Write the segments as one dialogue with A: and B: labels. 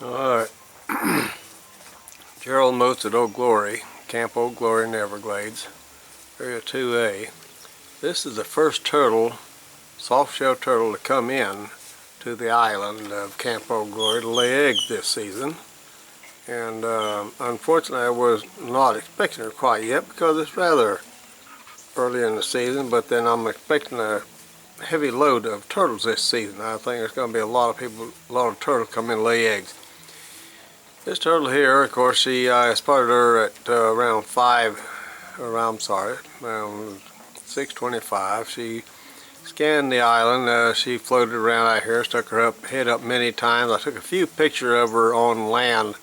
A: Alright, Gerald Most at Old Glory, Camp Old Glory in the Everglades, Area 2A. This is the first turtle, soft-shell turtle, to come in to the island of Camp Old Glory to lay eggs this season. And unfortunately I was not expecting her quite yet because it's rather early in the season, but then I'm expecting a heavy load of turtles this season. I think there's going to be a lot of turtles come in and lay eggs. This turtle here, of course, I spotted her at around 6:25. She scanned the island. She floated around out here, stuck her head up many times. I took a few pictures of her on land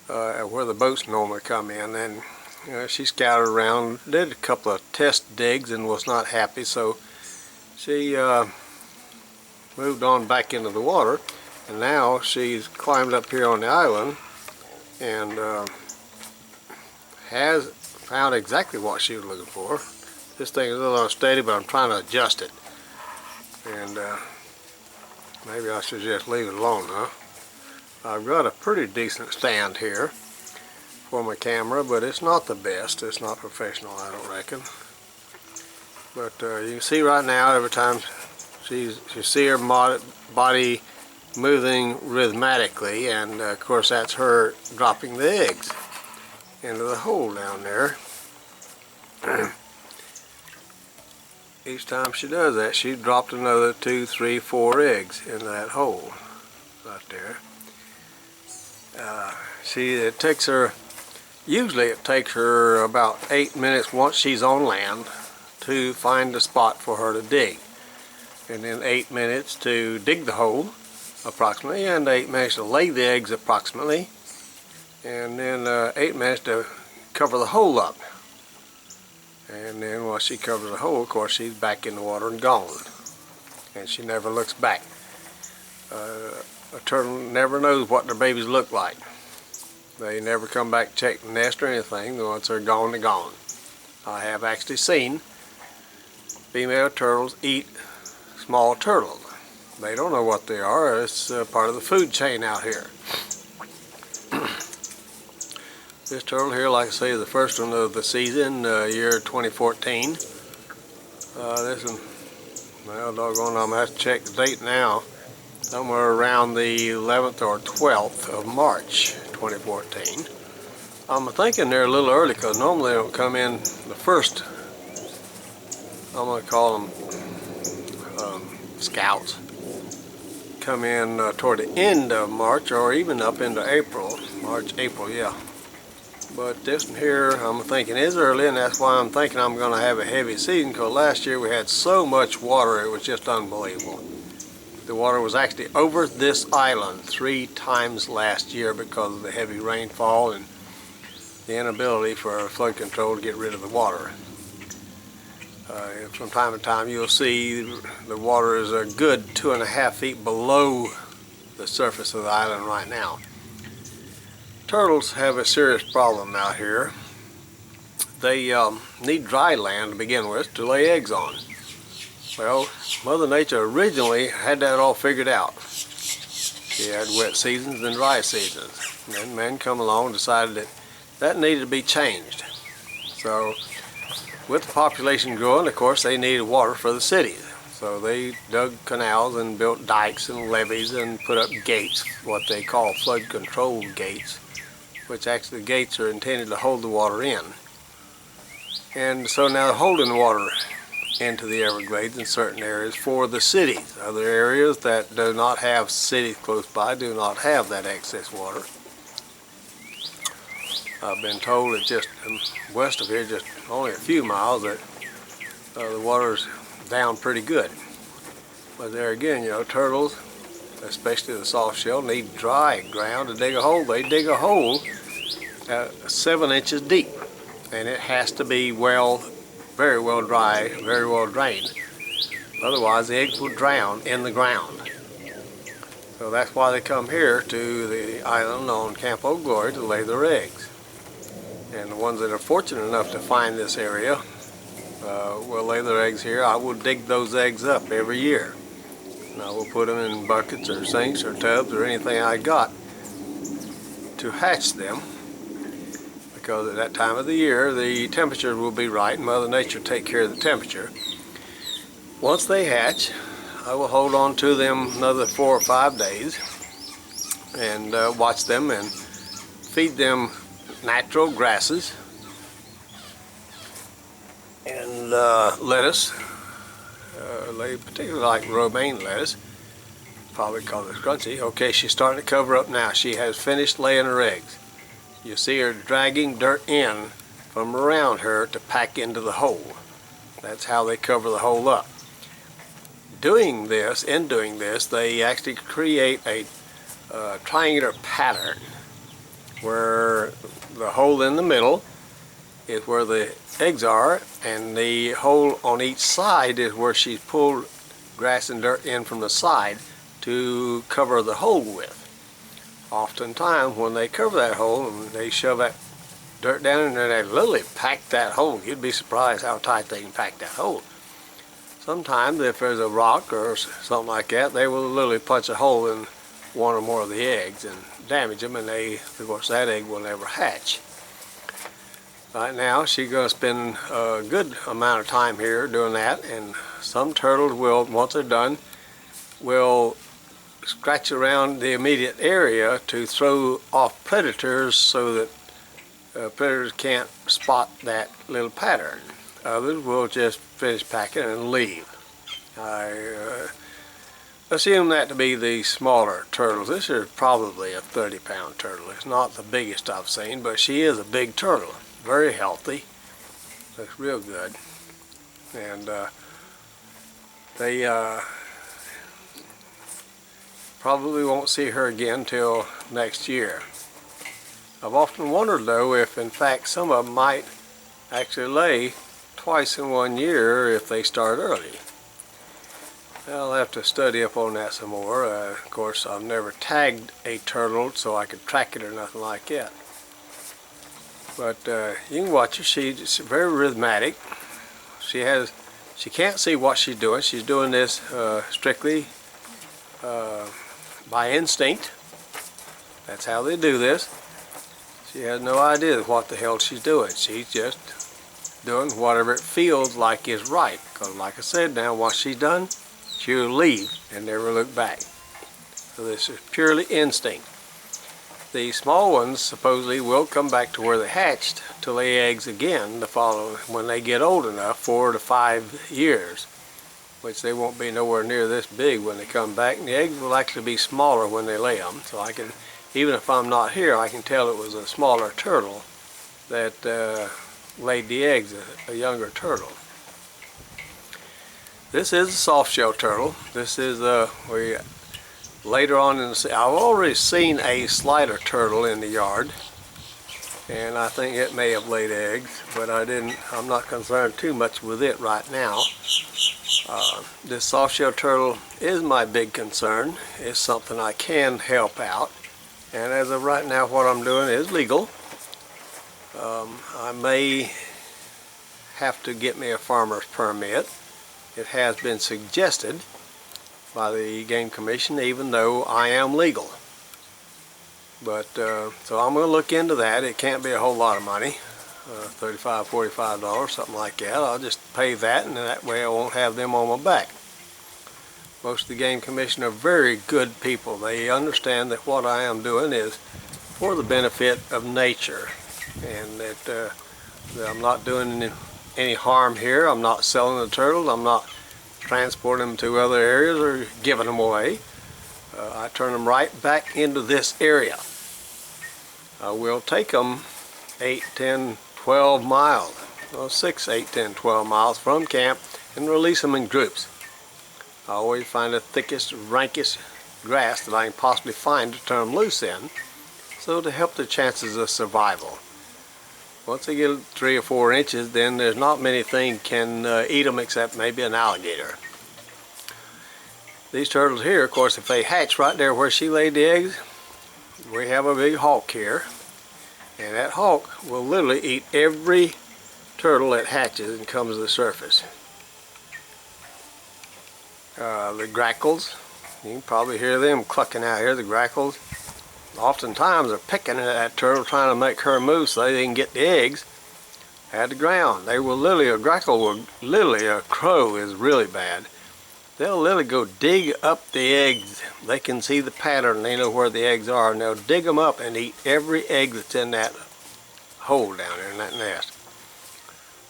A: where the boats normally come in, and she scouted around, did a couple of test digs and was not happy, so she moved on back into the water. And now she's climbed up here on the island and has found exactly what she was looking for. This thing is a little unsteady, but I'm trying to adjust it. And maybe I should just leave it alone, huh? I've got a pretty decent stand here for my camera, but it's not the best. It's not professional, I don't reckon. But you can see right now, every time you see her body moving rhythmically, and of course that's her dropping the eggs into the hole down there. Each time she does that, she dropped another 2, 3, 4 eggs in that hole right there. Usually it takes her about 8 minutes once she's on land to find a spot for her to dig, and then 8 minutes to dig the hole approximately, and 8 minutes to lay the eggs approximately, and then 8 minutes to cover the hole up. And then once she covers the hole, of course, she's back in the water and gone, and she never looks back. A turtle never knows what their babies look like. They never come back to check the nest or anything. Once they're gone, they're gone. I have actually seen female turtles eat small turtles. They don't know what they are. It's part of the food chain out here. This turtle here, like I say, is the first one of the season, year 2014. This one, well, doggone, I'm going to have to check the date now. Somewhere around the 11th or 12th of March 2014. I'm thinking they're a little early because normally they don't come in the first, I'm going to call them scouts. Come in toward the end of March or even up into April. March, April, yeah. But this one here, I'm thinking is early, and that's why I'm thinking I'm going to have a heavy season, because last year we had so much water it was just unbelievable. The water was actually over this island 3 times last year because of the heavy rainfall and the inability for flood control to get rid of the water. From time to time you'll see the water is a good 2.5 feet below the surface of the island right now. Turtles have a serious problem out here. They need dry land to begin with to lay eggs on. Well, Mother Nature originally had that all figured out. She had wet seasons and dry seasons. And then men come along and decided that needed to be changed. So with the population growing, of course, they needed water for the cities. So they dug canals and built dikes and levees and put up gates, what they call flood control gates, which actually the gates are intended to hold the water in. And so now they're holding the water into the Everglades in certain areas for the cities. Other areas that do not have cities close by do not have that excess water. I've been told that just west of here, just only a few miles, that the water's down pretty good. But there again, turtles, especially the soft shell, need dry ground to dig a hole. They dig a hole 7 inches deep, and it has to be very well dry, very well drained. Otherwise the eggs will drown in the ground. So that's why they come here to the island on Camp Old Glory to lay their eggs. And the ones that are fortunate enough to find this area will lay their eggs here. I will dig those eggs up every year. And I will put them in buckets or sinks or tubs or anything I got to hatch them, because at that time of the year the temperature will be right and Mother Nature take care of the temperature. Once they hatch, I will hold on to them another 4 or 5 days and watch them and feed them natural grasses and lettuce. They particularly like romaine lettuce, probably because it's crunchy. Okay, she's starting to cover up now. She has finished laying her eggs. You see her dragging dirt in from around her to pack into the hole. That's how they cover the hole up. In doing this, they actually create a triangular pattern where the hole in the middle is where the eggs are, and the hole on each side is where she's pulled grass and dirt in from the side to cover the hole with. Oftentimes when they cover that hole and they shove that dirt down in there, they literally pack that hole. You'd be surprised how tight they can pack that hole. Sometimes if there's a rock or something like that, they will literally punch a hole in one or more of the eggs and damage them, and of course that egg will never hatch. Right now she's going to spend a good amount of time here doing that, and some turtles will, once they're done, will scratch around the immediate area to throw off predators so that predators can't spot that little pattern. Others will just finish packing and leave. I assume that to be the smaller turtles. This is probably a 30-pound turtle. It's not the biggest I've seen, but she is a big turtle. Very healthy. Looks real good. And they probably won't see her again till next year. I've often wondered though if in fact some of them might actually lay twice in 1 year if they start early. I'll have to study up on that some more. Of course, I've never tagged a turtle so I could track it or nothing like that. But you can watch her. She's very rhythmic. She can't see what she's doing. She's doing this strictly by instinct. That's how they do this. She has no idea what the hell she's doing. She's just doing whatever it feels like is right. Because like I said, now once she's done, she'll leave and never look back. So this is purely instinct. The small ones supposedly will come back to where they hatched to lay eggs again the following, when they get old enough, 4 to 5 years, which they won't be nowhere near this big when they come back. And the eggs will actually be smaller when they lay them. So I can, even if I'm not here, I can tell it was a smaller turtle that laid the eggs, a younger turtle. This is a soft-shell turtle. This is later on in the I've already seen a slider turtle in the yard, and I think it may have laid eggs, but I'm not concerned too much with it right now. This soft-shell turtle is my big concern. It's something I can help out, and as of right now what I'm doing is legal. I may have to get me a farmer's permit. It has been suggested by the Game Commission, even though I am legal. But so I'm going to look into that. It can't be a whole lot of money, $35, $45, something like that. I'll just pay that, and that way I won't have them on my back. Most of the Game Commission are very good people. They understand that what I am doing is for the benefit of nature, and that I'm not doing any harm here. I'm not selling the turtles. I'm not transporting them to other areas or giving them away. I turn them right back into this area. I will take them 8, 10, 12 miles, well, 6, 8, 10, 12 miles from camp and release them in groups. I always find the thickest, rankest grass that I can possibly find to turn them loose in, so to help their chances of survival. Once they get 3 or 4 inches, then there's not many things can eat them except maybe an alligator. These turtles here, of course, if they hatch right there where she laid the eggs, we have a big hawk here, and that hawk will literally eat every turtle that hatches and comes to the surface. The grackles, you can probably hear them clucking out here, the grackles. oftentimes are picking at that turtle, trying to make her move so they can get the eggs at the ground. They will literally, a grackle will literally, a crow is really bad. They'll literally go dig up the eggs. They can see the pattern, they know where the eggs are, and they'll dig them up and eat every egg that's in that hole down there in that nest.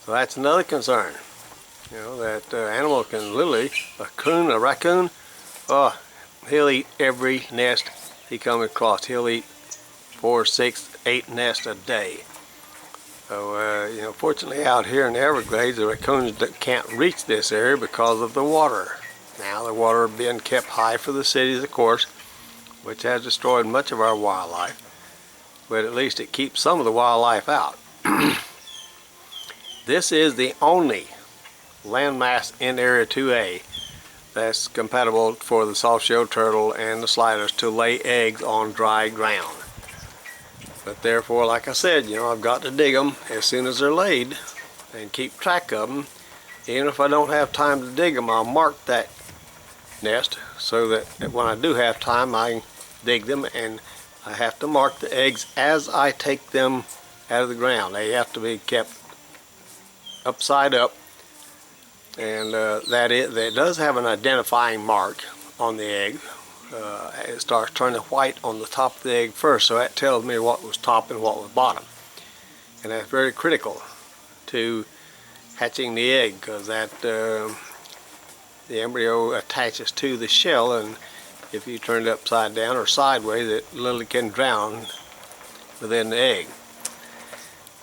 A: So that's another concern. You know, that animal can literally, a raccoon, oh, he'll eat every nest he comes across. He'll eat 4, 6, 8 nests a day. So, you know, fortunately out here in the Everglades, the raccoons can't reach this area because of the water. Now the water being kept high for the cities, of course, which has destroyed much of our wildlife, but at least it keeps some of the wildlife out. This is the only landmass in Area 2A that's compatible for the soft-shelled turtle and the sliders to lay eggs on dry ground. But therefore, like I said, you know, I've got to dig them as soon as they're laid and keep track of them. Even if I don't have time to dig them, I'll mark that nest so that when I do have time, I can dig them, and I have to mark the eggs as I take them out of the ground. They have to be kept upside up, and that does have an identifying mark on the egg. It starts turning white on the top of the egg first, so that tells me what was top and what was bottom, and that's very critical to hatching the egg, because that the embryo attaches to the shell, and if you turn it upside down or sideways, it literally can drown within the egg.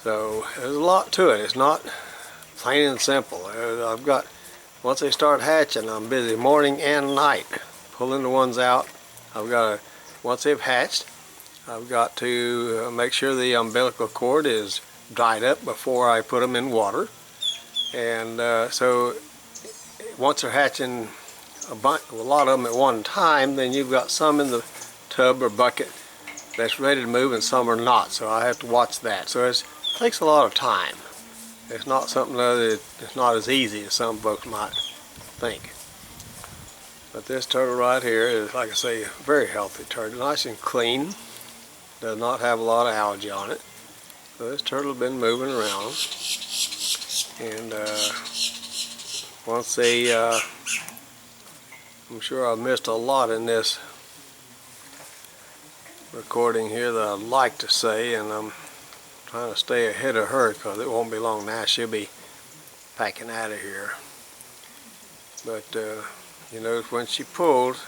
A: So there's a lot to it. It's not plain and simple. I've got, once they start hatching, I'm busy morning and night pulling the ones out. I've got to, once they've hatched, I've got to make sure the umbilical cord is dried up before I put them in water. And so once they're hatching a lot of them at one time, then you've got some in the tub or bucket that's ready to move and some are not, so I have to watch that. So it takes a lot of time. It's not something that it's not as easy as some folks might think. But this turtle right here is, like I say, a very healthy turtle, nice and clean, does not have a lot of algae on it. So this turtle has been moving around, and once they, I'm sure I've missed a lot in this recording here that I'd like to say, and I'm trying to stay ahead of her because it won't be long now. She'll be packing out of here. But you notice when she pulls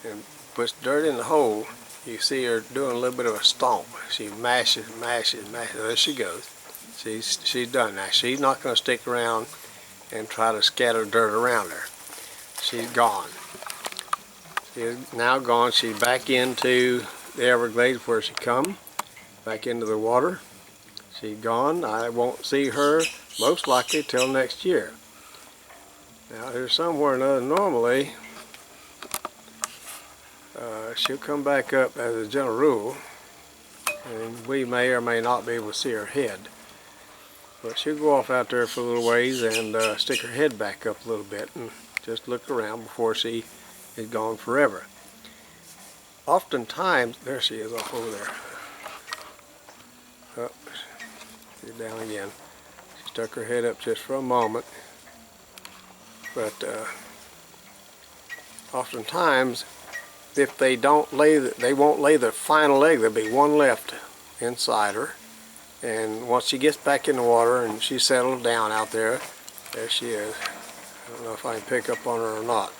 A: and puts dirt in the hole, you see her doing a little bit of a stomp. She mashes, mashes, mashes. There she goes. She's done now. She's not going to stick around and try to scatter dirt around her. She's gone. She's now gone. She's back into the Everglades where she come, back into the water. She's gone. I won't see her most likely till next year. Now there's somewhere or another, normally she'll come back up as a general rule, and we may or may not be able to see her head. But she'll go off out there for a little ways and stick her head back up a little bit and just look around before she is gone forever. Oftentimes, there she is off over there. Oh, she's down again. She stuck her head up just for a moment. But oftentimes, if they don't lay, they won't lay the final egg. There'll be one left inside her. And once she gets back in the water and she's settled down out there, there she is. I don't know if I can pick up on her or not.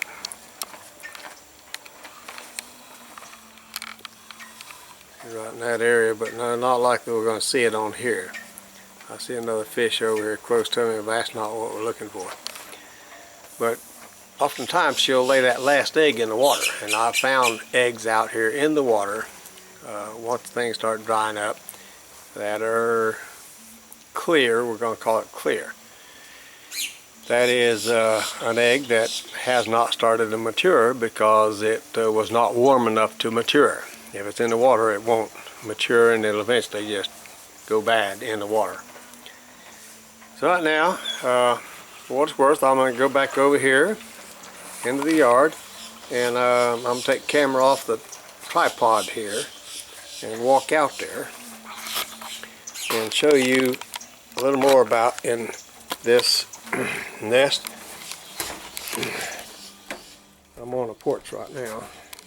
A: She's right in that area, but no, not likely we're going to see it on here. I see another fish over here close to me, but that's not what we're looking for. But oftentimes she'll lay that last egg in the water, and I've found eggs out here in the water once things start drying up that are clear. We're going to call it clear. That is an egg that has not started to mature because it was not warm enough to mature. If it's in the water, it won't mature, and it'll eventually just go bad in the water. So right now, for what it's worth, I'm going to go back over here into the yard, and I'm going to take the camera off the tripod here and walk out there and show you a little more about in this nest. I'm on a porch right now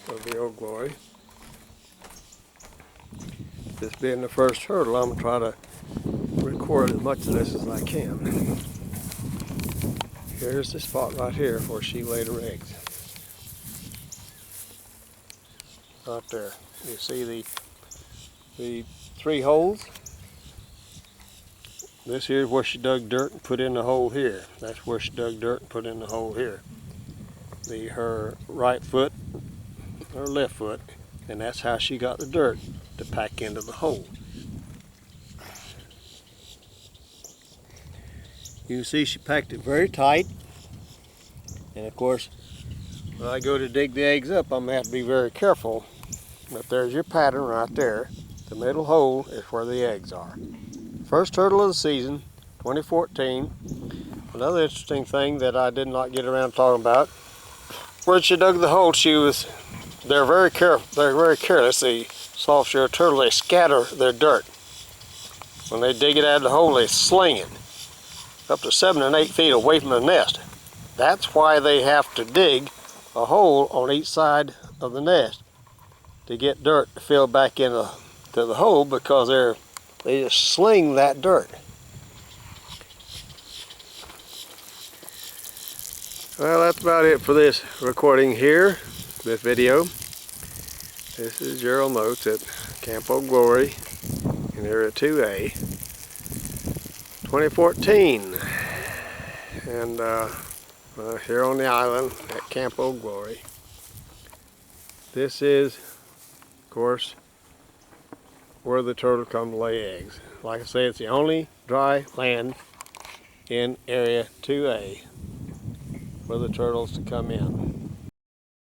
A: of the Old Glory. This being the first turtle, I'm going to try to record as much of this as I can. Here's the spot right here where she laid her eggs. Right there. You see the 3 holes? This here is where she dug dirt and put in the hole here. That's where she dug dirt and put in the hole here. Her right foot, her left foot, and that's how she got the dirt to pack into the hole. You can see she packed it very tight, and of course when I go to dig the eggs up, I'm going to have to be very careful. But there's your pattern right there. The middle hole is where the eggs are. First turtle of the season, 2014. Another interesting thing that I did not get around talking about, where she dug the hole, they're very careless. The soft-shell turtle, they scatter their dirt. When they dig it out of the hole, they sling it up to 7 and 8 feet away from the nest. That's why they have to dig a hole on each side of the nest to get dirt to fill back into the hole, because they just sling that dirt. Well, that's about it for this recording here, this video. This is Gerald Moats at Camp Old Glory in Area 2A, 2014. And here on the island at Camp Old Glory. This is, of course, where the turtle come to lay eggs. Like I say, it's the only dry land in Area 2A for the turtles to come in.